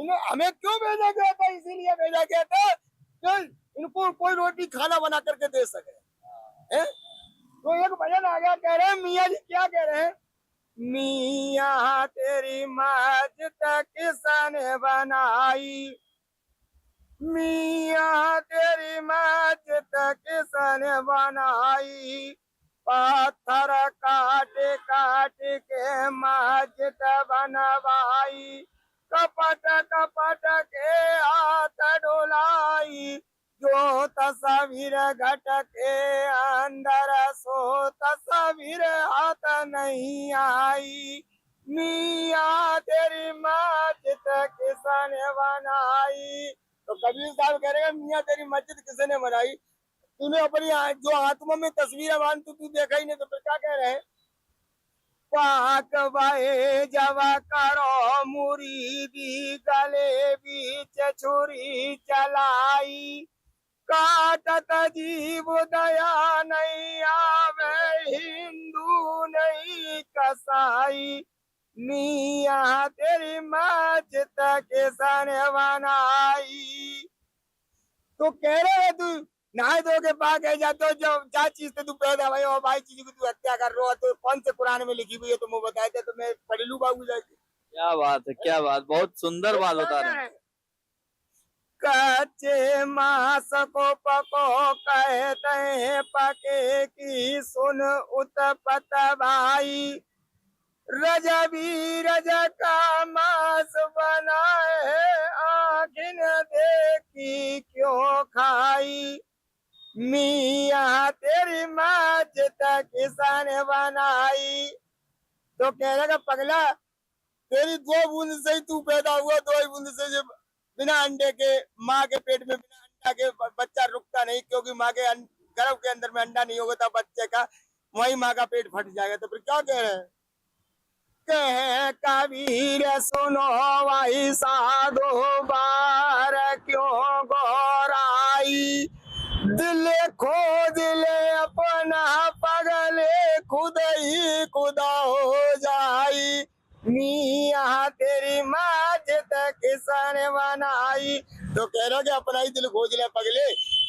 इन्हें हमें क्यों भेजा गया था? इसीलिए भेजा गया था कि इनको कोई रोटी खाना बना करके दे सके। हैं? तो एक भजन आ गया, कह रहे हैं मियाँ जी, क्या कह रहे हैं? मियाँ तेरी मस्जिद किसने बनाई, मियाँ तेरी मस्जिद किसने बनाई, पत्थर काट काट के मस्जिद बनवाई, कपट कपट के हाथ डोलाई, जो तस्वीर घट के अंदर सो तस्वीर हाथ नहीं आई, मियाँ तेरी मस्जिद किसने बनाई। तो कबीर साहब कह रहे हैं मियाँ तेरी मस्जिद किसने बनाई? तूने अपनी जो आत्मा में तस्वीरें बांध तू देखा ही नहीं, तो फिर क्या कह रहे हैं? पाक बाए जब करो मुरीदी गले बीच छुरी चलाई, काटत जीव दया नहीं आवे हिंदू नहीं कसाई, मियाँ तेरी मस्जिद किसने बनाई। तो कह रहे तू नहाए धो के पाक है जाते हो, जो क्या चीज से तू पैदा भाई और भाई चीज की तू हत्या कर रहा हो, तो कौन से कुरान में लिखी हुई है? तो मैं बताए थे, तो मैं पढ़ लू बाबू जाके। क्या बात है, क्या बात, बहुत सुंदर बात बता रहे हैं। कच्चे मांस को पको कहते हैं, पके की सुन उत्पत भाई, रजबी रज का मांस बनाए है, आखिन देखी क्यों खाई, मियाँ तेरी मस्जिद किसने बनाई। तो कह रहा पगला तेरी 2 बूंद से ही तू पैदा हुआ, 2 ही बूंद से बिना अंडे के माँ के पेट में बिना अंडा के बच्चा रुकता नहीं, क्योंकि माँ के गर्भ के अंदर में अंडा नहीं होगा, तब बच्चे का वही माँ का पेट फट जाएगा। तो फिर क्या कह रहे हैं? कह कबीर सुनो वही साधो बार क्यों गोराई, दिल खोज ले अपना पगले खुद ही खुदा हो जाई, मियाँ तेरी मस्जिद किसने बनाई। तो कह रहा कि अपना ही दिल खोज ले पगले,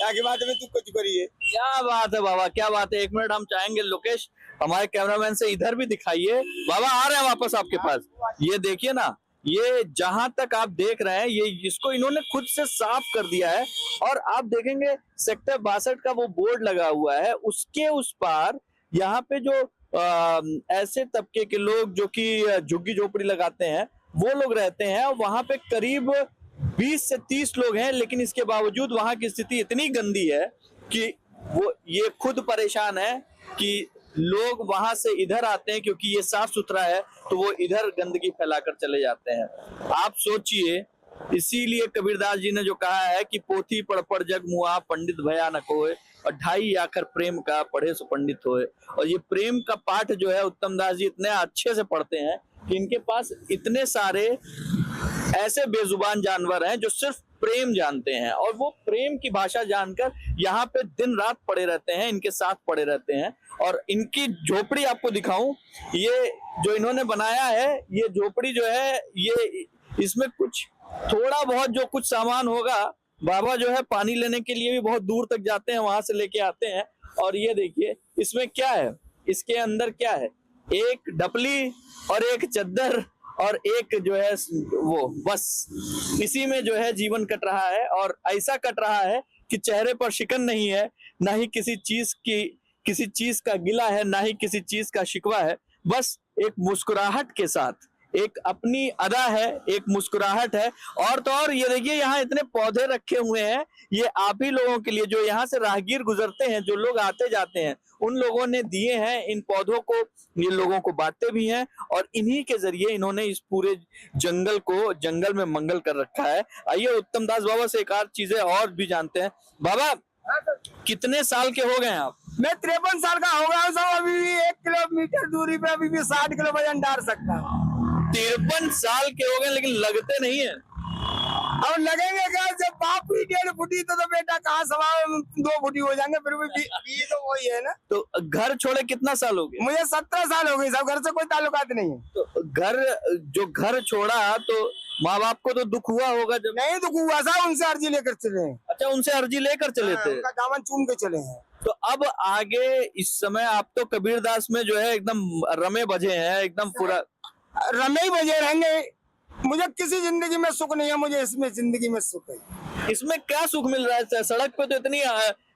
आगे बात में तू कुछ करिए। क्या बात है बाबा, क्या बात है। 1 मिनट हम चाहेंगे लोकेश हमारे कैमरामैन से इधर भी दिखाइए। बाबा आ रहे हैं वापस आपके पास। ये देखिए ना, ये जहां तक आप देख रहे हैं, ये इसको इन्होंने खुद से साफ कर दिया है। और आप देखेंगे सेक्टर 62 का वो बोर्ड लगा हुआ है, उसके उस पार यहाँ पे जो ऐसे तबके के लोग जो कि झुग्गी झोपड़ी लगाते हैं वो लोग रहते हैं, और वहां पे करीब 20 से 30 लोग हैं। लेकिन इसके बावजूद वहां की स्थिति इतनी गंदी है कि वो ये खुद परेशान है कि लोग वहां से इधर आते हैं, क्योंकि ये साफ सुथरा है, तो वो इधर गंदगी फैलाकर चले जाते हैं। आप सोचिए, इसीलिए कबीरदास जी ने जो कहा है कि पोथी पढ़ पढ़ जग मुआ, पंडित भया न कोय, और 2.5 आखर प्रेम का पढ़े सो पंडित होए। और ये प्रेम का पाठ जो है उत्तम दास जी इतने अच्छे से पढ़ते हैं कि इनके पास इतने सारे ऐसे बेजुबान जानवर हैं जो सिर्फ प्रेम जानते हैं, और वो प्रेम की भाषा जानकर यहाँ पे दिन रात पड़े रहते हैं, इनके साथ पड़े रहते हैं। और इनकी झोपड़ी आपको दिखाऊं, ये जो इन्होंने बनाया है, ये झोपड़ी जो है, ये इसमें कुछ थोड़ा बहुत जो कुछ सामान होगा, बाबा जो है पानी लेने के लिए भी बहुत दूर तक जाते हैं, वहां से लेके आते हैं। और ये देखिए इसमें क्या है, इसके अंदर क्या है, एक डपली और एक चद्दर और एक जो है वो, बस इसी में जो है जीवन कट रहा है। और ऐसा कट रहा है कि चेहरे पर शिकन नहीं है, ना ही किसी चीज का गिला है, ना ही किसी चीज का शिकवा है। बस एक मुस्कुराहट के साथ एक अपनी अदा है, एक मुस्कुराहट है। और तो और ये देखिए यहाँ इतने पौधे रखे हुए हैं, ये आप ही लोगों के लिए, जो यहाँ से राहगीर गुजरते हैं, जो लोग आते जाते हैं, उन लोगों ने दिए हैं इन पौधों को, ये लोगों को बांटते भी हैं। और इन्हीं के जरिए इन्होंने इस पूरे जंगल में मंगल कर रखा है। आइए उत्तम दास बाबा से एक आध चीजें और भी जानते हैं। बाबा कितने साल के हो गए हैं आप? मैं 53 साल का हो गया हूँ साहब। अभी भी 1 किलोमीटर दूरी पे अभी भी 60 किलो वजन डाल सकता हूँ। 53 साल के हो गए, लेकिन लगते नहीं है। और लगेंगे क्या, जब बाप ही 1.5 फुटी तो बेटा कहाँ सवा 2 फुटी हो जाएंगे, फिर भी तो वही है ना। तो घर छोड़े कितना साल हो गए? मुझे 17 साल हो गए साहब, घर से कोई ताल्लुकात नहीं है। तो घर छोड़ा तो माँ बाप को तो दुख हुआ होगा जब? नहीं दुख हुआ साहब, उनसे अर्जी लेकर चले हैं। अच्छा, उनसे अर्जी लेकर चले थे। उनका दामन चूम के चले हैं। तो अब आगे इस समय आप तो कबीरदास में जो है एकदम रमे बजे हैं, एकदम पूरा रमे ही बजे रहेंगे। मुझे किसी जिंदगी में सुख नहीं है, मुझे इसमें जिंदगी में सुख है। इसमें क्या सुख मिल रहा है? सड़क पे तो इतनी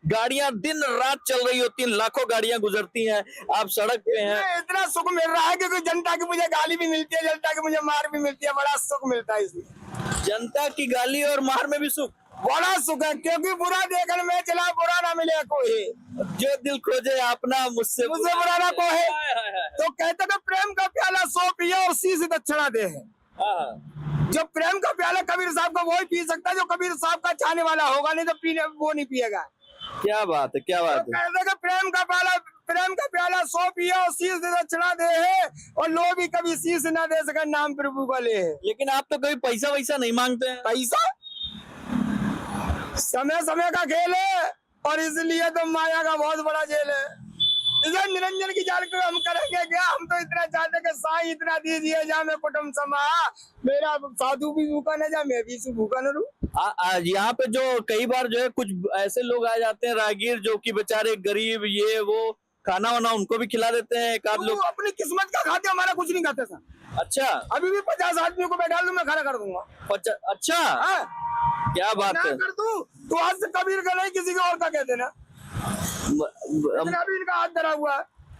गाड़ियां दिन रात चल रही होती हैं, लाखों गाड़ियां गुजरती हैं, आप सड़क पे हैं। इतना सुख मिल रहा है क्योंकि जनता की मुझे गाली भी मिलती है, जनता की मुझे मार भी मिलती है, बड़ा सुख मिलता है इसमें। जनता की गाली और मार में भी सुख? बड़ा सुख है, क्योंकि बुरा देखने में चला बुरा ना मिले कोई, जो दिल खोजे अपना मुझसे बुरा ना कोई। तो कहते थे प्रेम का प्याला 100 पिए और शीश दक्षिणा दे है। जो प्रेम का प्याला कबीर साहब का वही पी सकता है जो कबीर साहब का चाहने वाला होगा, नहीं तो पीने वो नहीं पिएगा। क्या बात है, क्या बात है। कहते कि प्रेम का प्याला 100 पिए और शीश दक्षिणा दे है, और लोग भी कभी शीश ना दे सके, नाम प्रभु का ले है। लेकिन आप तो कभी पैसा वैसा नहीं मांगते हैं। पैसा समय समय का खेल है, और इसलिए तो माया का बहुत बड़ा जेल है। इधर निरंजन की जाल को हम करेंगे क्या? हम तो इतना चाहते कि साईं इतना दीजिए जा मैं कुटुंब समा, मेरा साधु भी भूखा न जा, मैं भी भूखा न रहूं। यहाँ पे जो कई बार जो है कुछ ऐसे लोग आ जाते हैं राहगीर, जो कि बेचारे गरीब, ये वो खाना वाना उनको भी खिला देते हैं। एक आध लोग अपनी किस्मत का खाते, हमारा कुछ नहीं खाते सर। अच्छा, अभी भी 50 आदमी को बैठा दूं, मैं खाना कर दूंगा। अच्छा, हाँ? क्या बात है। कर दूं तो आज से कबीर का नहीं, किसी का और का कहते ना। अभी इनका हाथ धरा हुआ है।